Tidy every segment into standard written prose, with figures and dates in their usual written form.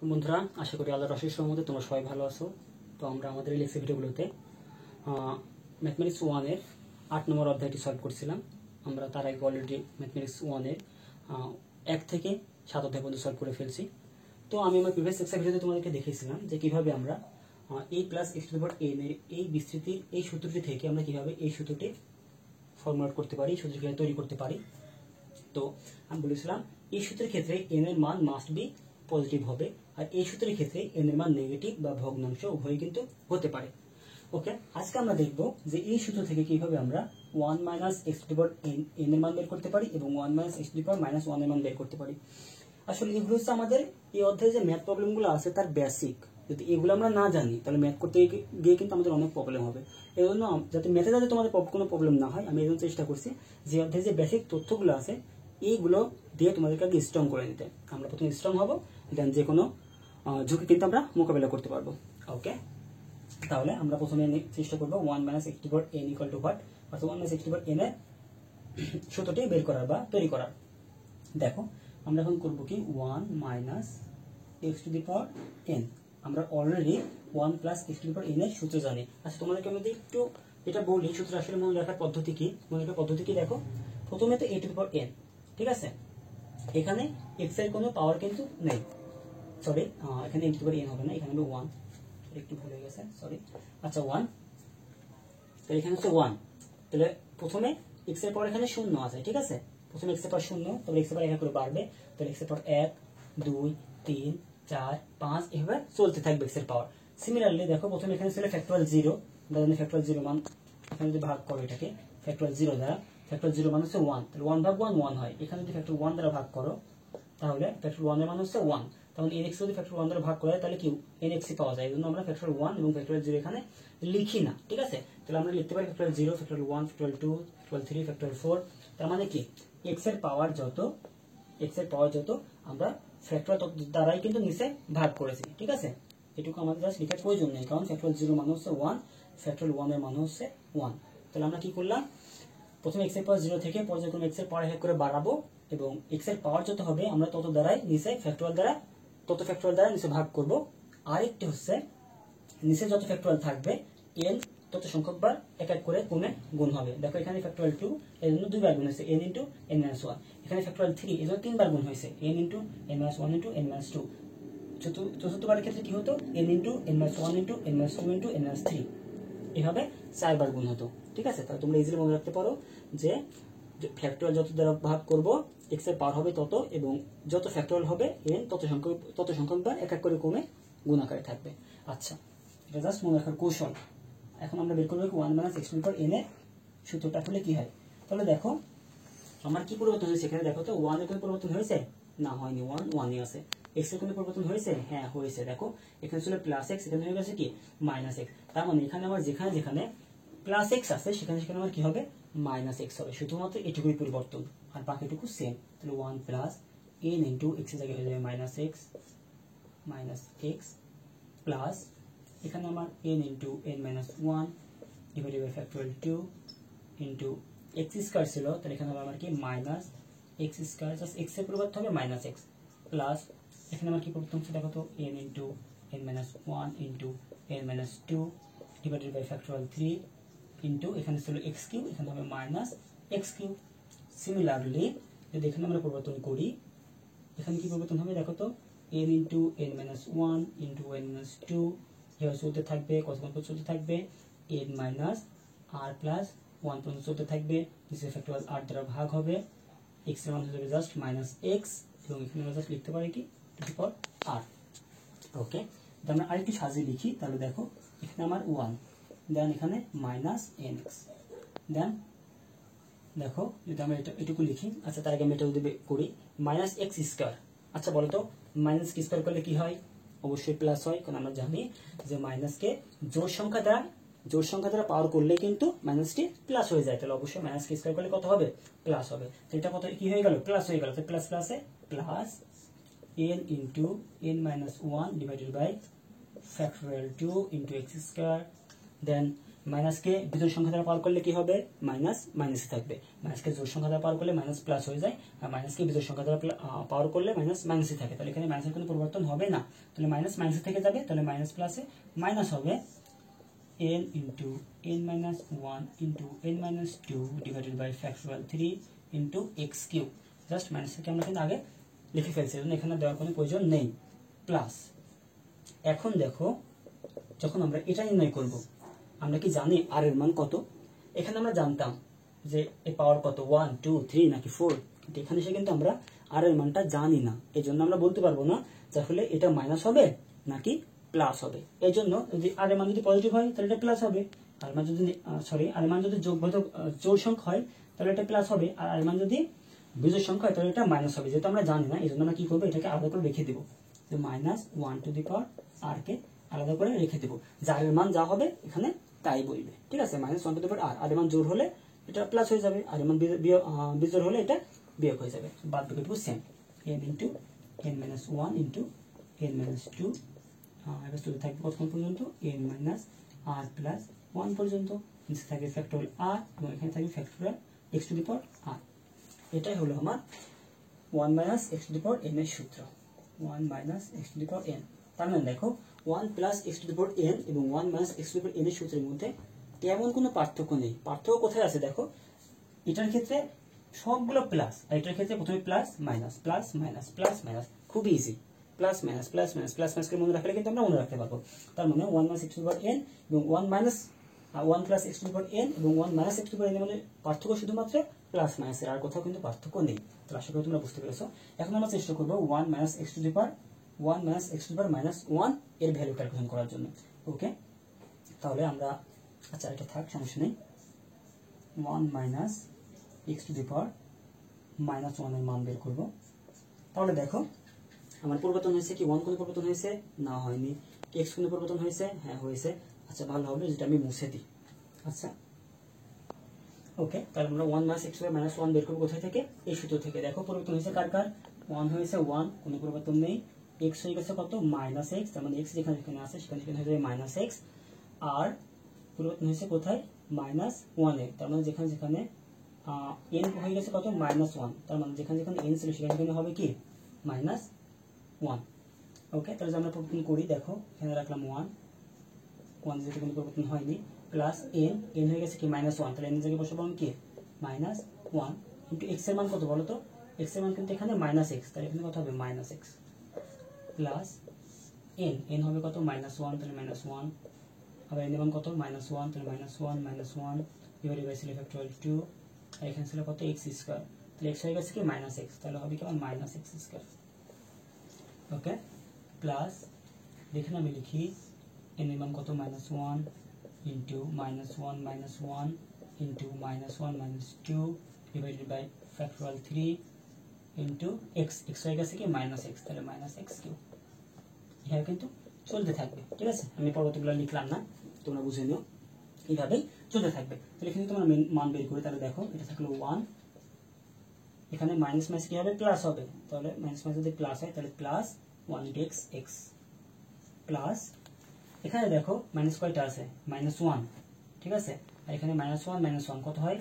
বন্ধুরা, আশা করি আল্লাহর অশেষ রহমতে তোমরা সবাই ভালো আছো। তো আমরা আমাদের এই লেকচার ভিডিওগুলোতে ম্যাথমেটিক্স 1 এর 8 নম্বর অধ্যায়টি সলভ করছিলাম। আমরা তার আগে অলরেডি ম্যাথমেটিক্স 1 এর 1 থেকে 7 অধ্যায় পর্যন্ত সলভ করে ফেলছি। তো আমি আমার প্রিভিয়াস লেকচার ভিডিওতে তোমাদেরকে দেখিয়েছিলাম যে কিভাবে আমরা a plus x to the power n এর এই বিস্তৃতির এই সূত্রটি থেকে আমরা কিভাবে এই সূত্রটি ফর্মুলেট করতে পারি, সূত্রটি তৈরি করতে পারি। তো আমি বলেছিলাম এই সূত্রের ক্ষেত্রে n এর মান মাস্ট বি পজিটিভ হবে, আর এই সূত্রের ক্ষেত্রে n এর মান নেগেটিভ বা ভগ্নাংশ উভয়ই কিন্তু হতে পারে। ওকে, আজকে আমরা দেখব যে এই সূত্র থেকে কিভাবে আমরা 1 minus x to the power n এর মান বের করতে পারি এবং 1 minus x to the power minus 1 এর মান বের করতে পারি। আসলে এগুলো হচ্ছে আমাদের এই অধ্যায়ে যে ম্যাথ প্রবলেমগুলো আছে তার বেসিক। যদি এগুলো আমরা না জানি তাহলে ম্যাথ করতে গিয়ে কিন্তু আমাদের অনেক প্রবলেম হবে। এই জন্য যাতে ম্যাথে যাতে তোমাদের কোনো প্রবলেম না হয়, আমি এই জন্য চেষ্টা করছি যে অধ্যায়ে যে বেসিক তথ্যগুলো আছে এইগুলো দিয়ে তোমাদেরকে আগে স্ট্রং করে নিতে। আমরা প্রথমে স্ট্রং হবো, দেন যে কোনো ঝুঁকি কিন্তু আমরা মোকাবেলা করতে পারবো। ওকে, তাহলে আমরা প্রথমে চেষ্টা করবো 1 minus x to the power n equal to what, অর্থাৎ 1 minus x to the power n এর সূত্রটি বের করার বা তৈরি করার। দেখো আমরা এখন করবো কি 1 minus x to the power n। আমরা already 1 plus x to the power n এর সূত্র জানি। আচ্ছা, তোমাদেরকে আমি একটু এটা বলি সূত্র আসলে মনে রাখার পদ্ধতি কি। মনে রাখার পদ্ধতি কি, দেখো প্রথমে তো a two the power n, ঠিক আছে। এখানে x এর কোনো পাওয়ার কিন্তু নেই, সরি এখানে a two the power n হবে না, এখানে হবে 1, একটু ভুল হয়ে গেছে, সরি। আচ্ছা 1, তাহলে এখানে হচ্ছে 1, তাহলে প্রথমে x এর পাওয়ার এখানে 0 আছে, ঠিক আছে। প্রথমে x এর পাওয়ার 0, তাহলে x এর পাওয়ার 1 করে বাড়বে, তাহলে x এর পাওয়ার 1 2 3 4 5 এভাবে চলতে থাকবে x এর পাওয়ার। সিমিলারলি দেখো প্রথমে এখানে ছিল ফ্যাক্টরিয়াল 0, তাহলে ফ্যাক্টরিয়াল 0 মান এখানে যদি ভাগ করো এটাকে ফ্যাক্টরিয়াল 0 দ্বারা, ফ্যাক্টরিয়াল 0 মান হচ্ছে 1, তাহলে 1 ভাগ 1 1 হয়। এখানে যদি ফ্যাক্টর 1 দ্বারা ভাগ করো তাহলে ফ্যাক্টর 1 এর মান হচ্ছে 1, তাহলে nx যদি ফ্যাক্টর 1 দ্বারা ভাগ করা হয় তাহলে কি nx পাওয়া যায়। এজন্য আমরা ফ্যাক্টর 1 এবং ফ্যাক্টর 0 এখানে লিখি না, ঠিক আছে। তাহলে আমরা লিখতে পারি factor 0, factor 1, factor 2, factor 3, factor 4। তার মানে কি x এর পাওয়ার যত আমরা ফ্যাক্টর দ্বারাই কিন্তু নিচে ভাগ করেছি, ঠিক আছে। এটুকু আমাদের জাস্ট লেখার প্রয়োজন নেই, কারণ ফ্যাক্টর 0 মান হচ্ছে 1, ফ্যাক্টর 1 এর মান হচ্ছে 1। তাহলে আমরা কি করলাম, প্রথমে x এর পাওয়ার 0 থেকে পর্যায়ক্রমে x এর পাওয়ার 1 করে বাড়াবো এবং x এর পাওয়ার যত হবে আমরা তত দ্বারাই নিচে ফ্যাক্টরিয়াল দ্বারা নিচে ভাগ করব। আরেকটি হচ্ছে নিচে যত ফ্যাক্টরিয়াল থাকবে n তত সংখ্যক বার এক এক করে কমে গুণ হবে। দেখো এখানে ফ্যাক্টরিয়াল 2 এর জন্য 2 বার গুণ হয়েছে n ইনটু n - 1, এখানে ফ্যাক্টরিয়াল 3 এর জন্য 3 বার গুণ হয়েছে n into n - 1 into n - 2। চতুর্থ বারের ক্ষেত্রে কি হতো n into n - 1 into n - 2 into n - 3, এভাবে 4 বার গুণ হতো, ঠিক আছে। তাহলে তোমরা ইজিলি মনে রাখতে পারো যে ফ্যাক্টরিয়াল যত দ্বারা ভাগ করব x এর পাওয়ার হবে তত, এবং যত ফ্যাক্টরিয়াল হবে n তত সংখ্যক বার এক এক করে কমে গুণ আকারে থাকবে। আচ্ছা, এটা জাস্ট মনে রাখার কৌশল। এখন আমরা বের করব 1 minus x to the power n এর সূত্রটা হলে কি হয়। তাহলে দেখো আমার কি পরিবর্তন হয়েছে এখানে, দেখো তো 1 এর কোনো পরিবর্তন হয়েছে না, হয়নি, 1 1ই আছে। x এর কোনো পরিবর্তন হয়েছে, হ্যাঁ হয়েছে। দেখো এখানে ছিল প্লাস x, এখানে হয়ে গেছে কি মাইনাস x। তার মানে এখানে আমার যেখানে প্লাস x আছে সেখানে আমার কি হবে মাইনাস x হবে, শুধুমাত্র এটুকুই পরিবর্তন, আর বাকিটুকু সেম। তাহলে 1 প্লাস n ইনটু x এর জায়গায় হয়ে যাবে মাইনাস x প্লাস এখানে আমার n into n minus 1 divided by factorial 2 into x square ছিল, তাহলে এখানে হবে আমার কি minus x square, just x এর পরিবর্তে হবে মাইনাস x, প্লাস এখানে আমার কি পরিবর্তন হচ্ছে দেখো তো n into n minus 1 into n minus 2 divided by factorial 3 into এখানে ছিল x কিউব, এখানে হবে মাইনাস x কিউব। সিমিলারলি যদি এখানে আমরা পরিবর্তন করি, এখানে কি পরিবর্তন হবে দেখো তো n into n minus 1 into n minus 2 এভাবে চলতে থাকবে, কতক্ষণ পর্যন্ত চলতে থাকবে n মাইনাস r প্লাস 1 পর্যন্ত চলতে থাকবে। নিচে ফ্যাক্টরিয়াল r দ্বারা ভাগ হবে, x এর মান হবে জাস্ট মাইনাস x, এবং এখানে আমরা জাস্ট লিখতে পারি কি টু দি পাওয়ার r। ওকে, আমরা আরেকটু সাজিয়ে লিখি, তাহলে দেখো এখানে আমার 1, দেন এখানে মাইনাস nx, দেন দেখো যদি আমরা এটুকু লিখি। আচ্ছা, তার আগে আমি এটা যদি করি মাইনাস x স্কয়ার। আচ্ছা বলো তো মাইনাস কি স্কয়ার করলে কি হয়, অবশ্যই প্লাস হয়, কারণ আমরা জানি যে মাইনাসকে জোড় সংখ্যা দ্বারা পাওয়ার করলে কিন্তু মাইনাসটি প্লাস হয়ে যায়, তাহলে অবশ্যই মাইনাস কি স্কয়ার করলে কত হবে প্লাস হবে। তো এটা কত কি হয়ে গেল প্লাস হয়ে গেল, তো প্লাস প্লাসে plus n into n minus 1 divided by factorial 2 into x square, then মাইনাসকে বিজোড় সংখ্যা দ্বারা পার করলে কি হবে, মাইনাস মাইনাসে থাকবে। মাইনাসকে জোড় সংখ্যা দ্বারা পার করলে মাইনাস প্লাস হয়ে যায়, আর মাইনাসকে বিজোড় সংখ্যা দ্বারা পাওয়ার করলে মাইনাস মাইনাসে থাকে। তাহলে এখানে মাইনাসের কোনো পরিবর্তন হবে না, তাহলে মাইনাস মাইনাসে থেকে যাবে, তাহলে মাইনাস প্লাসে মাইনাস হবে n into n minus 1 into n minus 2 divided by factorial 3 into x cube। Just মাইনাসটাকে আমরা কিন্তু আগে লিখে ফেলছি, এখানে দেওয়ার কোনো প্রয়োজন নেই। প্লাস এখন দেখো যখন আমরা এটা নির্ণয় করব, আমরা কি জানি আর এর মান কত? এখানে আমরা জানতাম যে এর পাওয়ার কত, 1 2 3 নাকি 4, কিন্তু এখানে এসে কিন্তু আমরা আর এর মানটা জানি না। এই জন্য আমরা বলতে পারবো না তাহলে এটা মাইনাস হবে নাকি প্লাস হবে। এই জন্য যদি আর এর মান যদি পজিটিভ হয় তাহলে এটা প্লাস হবে, আর মান যদি আর মান যদি যোগবোধক জোড় সংখ্যা হয় তাহলে এটা প্লাস হবে, আর আর মান যদি বিজোড় সংখ্যা হয় তাহলে এটা মাইনাস হবে। যেহেতু আমরা জানি না এই জন্য আমরা কি করবো, এটাকে আলাদা করে রেখে দেবো, যে মাইনাস 1 টু দি পাওয়ার আর কে আলাদা করে রেখে দেবো, যার মান যা হবে এখানে তাই বলবে। ঠিক আছে, মাইনাস 1 টু দি পাওয়ার আর এর মান জোড় হলে এটা প্লাস হয়ে যাবে, আর এর মান বিজোড় হলে এটা বিয়োগ হয়ে যাবে। বাদ বাকিটুকু same, n into n minus 1 into n minus 2 এবার শুধু থাকবে কতক্ষণ পর্যন্ত, n মাইনাস r প্লাস 1 পর্যন্ত। নিচে থাকবে ফ্যাক্টোরিয়াল r এবং এখানে থাকবে factorial x to the power r। এটাই হলো আমার 1 minus x to the power n এর সূত্র, 1 minus x to the power n। তার মানে দেখো 1 plus x to the power n এবং 1 minus x to the power n এর সূত্রের মধ্যে তেমন কোনো পার্থক্য নেই। পার্থক্য কোথায় আছে দেখো, এটার ক্ষেত্রে সবগুলো প্লাস, আর এটার ক্ষেত্রে প্রথমে plus minus plus minus plus minus, খুব easy. Plus minus plus minus plus মাইনাসকে মনে রাখলে কিন্তু আমরা মনে রাখতে পারবো। তার মানে 1 minus x to the power n এবং 1 plus x to the power n এবং 1 minus x to the power n এর মধ্যে পার্থক্য শুধুমাত্র প্লাস মাইনাসের, আর কোথাও কিন্তু পার্থক্য নেই। তো আশা করি তোমরা বুঝতে পেরেছো। এখন আমরা চেষ্টা করবো 1 minus x to the power minus 1 এর ভ্যালু ক্যালকুলেশন করার জন্য। ওকে, তাহলে আমরা আচ্ছা এটা থাক, সমস্যা নেই। 1 minus x to the power minus 1 এর মান বের করবো। তাহলে দেখো আমার পরিবর্তন হয়েছে কি, 1 কোনো পরিবর্তন হয়েছে না, হয়নি। x কোনো পরিবর্তন হয়েছে, হ্যাঁ হয়েছে। আচ্ছা ভালো হবে যেটা আমি মুছে দিই। আচ্ছা ওকে, তাহলে আমরা 1 মাইনাস x মাইনাস 1 বের করবো কোথায় থেকে, এই সূত্র থেকে। দেখো পরিবর্তন হয়েছে কার কার, 1 হয়েছে 1, কোনো পরিবর্তন নেই। x হয়ে গেছে কত, মাইনাস x, তার মানে x যেখানে যেখানে আছে সেখানে সেখানে হয়ে যাবে মাইনাস x। আর পরিবর্তন হয়েছে কোথায়, মাইনাস 1 এ, তার মানে যেখানে যেখানে n হয়ে গেছে কত, মাইনাস 1, তার মানে যেখানে যেখানে n ছিল সেখানে সেখানে হবে কি, মাইনাস 1। ওকে, তাহলে আমরা পরিবর্তন করি, দেখো এখানে রাখলাম 1 যেহেতু কোনো পরিবর্তন হয়নি, প্লাস n হয়ে গেছে কি মাইনাস 1, তাহলে n এর জায়গায় বসাবো আমি কি, মাইনাস 1 ইন্টু x এর মান কত বলো তো, x এর মান কিন্তু এখানে মাইনাস x, তাহলে এখানে কত হবে, মাইনাস x প্লাস n হবে কত, মাইনাস 1, তাহলে মাইনাস 1, আবার n এর মান কত, মাইনাস 1, তাহলে মাইনাস 1 ডিভাইডেড বাই ফ্যাক্টোরিয়াল 2, আর এখানে ছিল কত, x স্কয়ার, তাহলে x হয়ে গেছে কি মাইনাস x, তাহলে হবে কি আমার minus x square. Okay, plus দেখেন আমি লিখি n এর মান কত, minus 1 into minus 1 into minus 1 minus 2 divided by factorial 3 into x হয়ে গেছে কি মাইনাস x, তাহলে মাইনাস x কিউব। এভাবে কিন্তু চলতে থাকবে। ঠিক আছে, আমি পরবর্তীগুলো লিখলাম না, তোমরা বুঝে নিও, এইভাবেই চলতে থাকবে। তাহলে এখানে তোমরা মান বের করে, তাহলে দেখো এটা থাকলো 1, এখানে মাইনাস মাইনাস কি হবে, প্লাস হবে, তাহলে মাইনাস মাইনাস যদি প্লাস হয় তাহলে প্লাস 1 ইন্টু x প্লাস, এখানে দেখো মাইনাস কয়টা আছে, মাইনাস 1, ঠিক আছে, আর এখানে মাইনাস 1 কত হয়,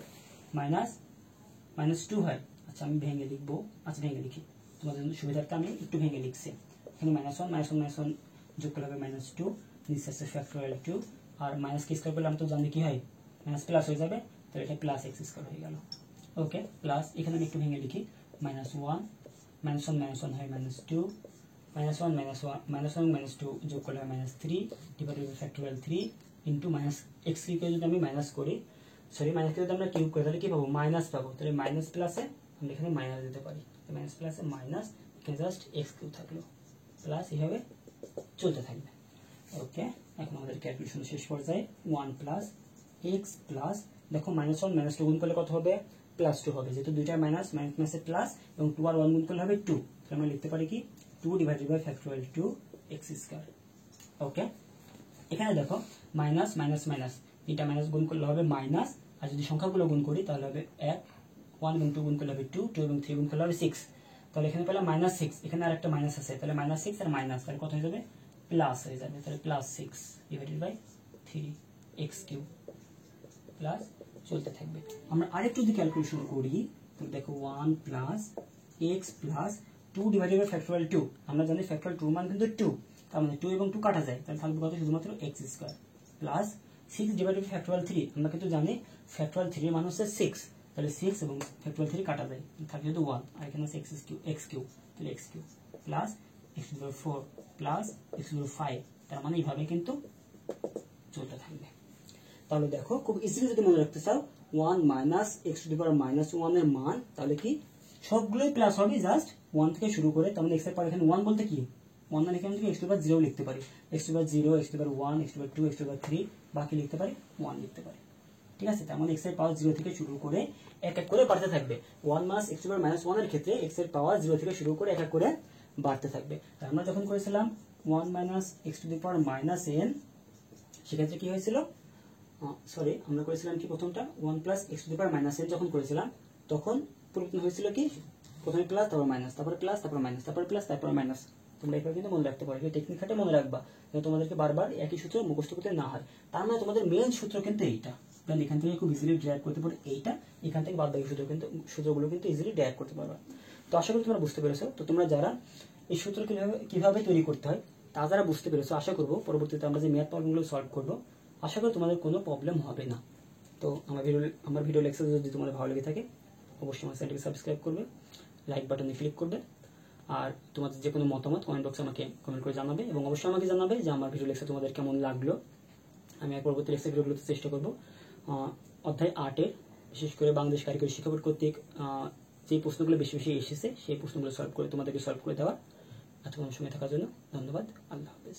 মাইনাস 2 হয়। আচ্ছা আমি ভেঙে লিখবো, আচ্ছা ভেঙে লিখি তোমাদের সুবিধার্থে, আমি একটু ভেঙে লিখছি। এখানে মাইনাস 1 যোগ করলে হবে মাইনাস 2, নিচে আছে ফ্যাক্টোরিয়াল 2, আর মাইনাস কে স্কয়ার করলে আমি তো জানি কি হয়, মাইনাস প্লাস হয়ে যাবে, তাহলে এটা প্লাস x স্কয়ার হয়ে গেল। ওকে, প্লাস এখানে আমি একটু ভেঙে লিখি, মাইনাস 1 হয় মাইনাস 2, মাইনাস 1 2 যোগ করলে হয় minus 3 divided by factorial 3 into minus x কে যদি আমি মাইনাস করি, সরি মাইনাস কে যদি আমরা কিউব করি তাহলে কি পাবো, মাইনাস পাবো, তাহলে মাইনাস প্লাসে আমরা এখানে মাইনাস দিতে পারি, মাইনাস প্লাসে মাইনাস, এখানে জাস্ট x কিউব থাকলো, প্লাস এইভাবে চলতে থাকবে। ওকে, এখন আমাদের ক্যালকুলেশন শেষ পর্যায়ে 1 প্লাস x প্লাস, দেখো মাইনাস 1 মাইনাস 2 গুণ করলে কত হবে, প্লাস 2 হবে, যেহেতু দুইটা মাইনাস মাইনাসে প্লাস, এবং 2 আর 1 গুণ করলে হবে 2, তাহলে আমরা লিখতে পারি কি 2 divided by factorial 2 x square. Okay, এখানে দেখো মাইনাস মাইনাস মাইনাস, এটা মাইনাস গুণ করলে হবে মাইনাস, আর যদি সংখ্যাগুলো গুণ করি তাহলে হবে 1 এবং 2 গুণ করলে হবে 2 এবং 3 গুণ করলে হবে 6, তাহলে এখানে পেলাম মাইনাস 6, এখানে আরেকটা মাইনাস আছে, তাহলে মাইনাস 6 আর মাইনাস, তাহলে কত হয়ে যাবে, প্লাস হয়ে যাবে, তাহলে plus 6 divided by 3 x cube plus চলতে থাকবে। আমরা আরেকটু যদি ক্যালকুলেশন করি তাহলে দেখো 1 plus x plus 2 divided by factorial 2, আমরা জানি ফ্যাক্টরিয়াল 2 মান কিন্তু 2, তার মানে 2 এবং 2 কাটা যায়, তাহলে থাকবে কত শুধুমাত্র x square plus 6 divided by factorial 3, আমরা কিন্তু জানি ফ্যাক্টরিয়াল 3 এর মান হচ্ছে 6, তাহলে 6 এবং ফ্যাক্টরিয়াল 3 কাটা যায়, থাকে শুধু 1, আর এখানে আছে এক্স কিউব, তাহলে x cube plus x to the power 4 plus x to the power 5, তার মানে এইভাবে কিন্তু চলতে থাকবে। তাহলে দেখো খুব ইজিলি যদি মনে রাখতে চাও 1 minus x two the power minus 1 এর মান তাহলে কি সবগুলোই প্লাস হবে, জাস্ট 1 থেকে শুরু করে, তার মানে x এর পাওয়ার এখানে 1 বলতে কি 1 মানে এখান থেকে x টু দি পাওয়ার 0 লিখতে পারি, x to the power 0, x to the power 1, x to the power 2, x to the power 3, বাকি লিখতে পারি 1 লিখতে পারি। ঠিক আছে, তার মানে x এর পাওয়ার 0 থেকে শুরু করে এক এক করে বাড়তে থাকবে। 1 minus x to the power minus 1 এর ক্ষেত্রে x এর পাওয়ার 0 থেকে শুরু করে এক এক করে বাড়তে থাকবে। তাই আমরা যখন করেছিলাম 1 minus x to the power minus n, সেক্ষেত্রে কি হয়েছিল, সরি আমরা করেছিলাম কি প্রথমটা 1 plus x to the power minus n যখন করেছিলাম তখন পরিবর্তন হয়েছিল কি প্রথমে প্লাস তারপর মাইনাস, তারপর প্লাস তারপর মাইনাস, তারপর প্লাস তারপর মাইনাস। তোমরা এভাবে কিন্তু মনে রাখতে পারো, এই টেকনিক খাটে মনে রাখবা যেন তোমাদেরকে বারবার একই সূত্র মুখস্থ করতে না হয়। তার মানে তোমাদের মেইন সূত্র কিন্তু এইটা, তাহলে এখান থেকে খুব ইজিলি ড্রাইভ করতে পারো এইটা, এখান থেকে বাদ বাকি সূত্রগুলো কিন্তু ইজিলি ড্রাইভ করতে পারবে। তো আশা করি তোমরা বুঝতে পেরেছো। তো তোমরা যারা এই সূত্র কিভাবে তৈরি করতে হয় তা যারা বুঝতে পেরেছো, আশা করবো পরবর্তীতে আমরা যে ম্যাথ প্রবলেমগুলো সলভ করবো আশা করি তোমাদের কোনো প্রবলেম হবে না। তো আমার ভিডিও লেকচার যদি তোমাদের ভালো লেগে থাকে অবশ্যই আমার চ্যানেলটিকে সাবস্ক্রাইব করবে, লাইক বাটনে ক্লিক করবে, আর তোমাদের যে কোনো মতামত কমেন্ট বক্সে আমাকে কমেন্ট করে জানাবে, এবং অবশ্যই আমাকে জানাবে যে আমার ভিডিও লেকচার তোমাদের কেমন লাগলো। আমি আর পরবর্তী লেকচার ভিডিওগুলোতে চেষ্টা করবো অধ্যায় 8-এর বিশেষ করে বাংলাদেশ কারিগরি শিক্ষা বোর্ড কর্তৃক যে প্রশ্নগুলো বেশি বেশি এসেছে সেই প্রশ্নগুলো তোমাদেরকে সলভ করে দেওয়ার। এতক্ষণ সময় থাকার জন্য ধন্যবাদ। আল্লাহ হাফেজ।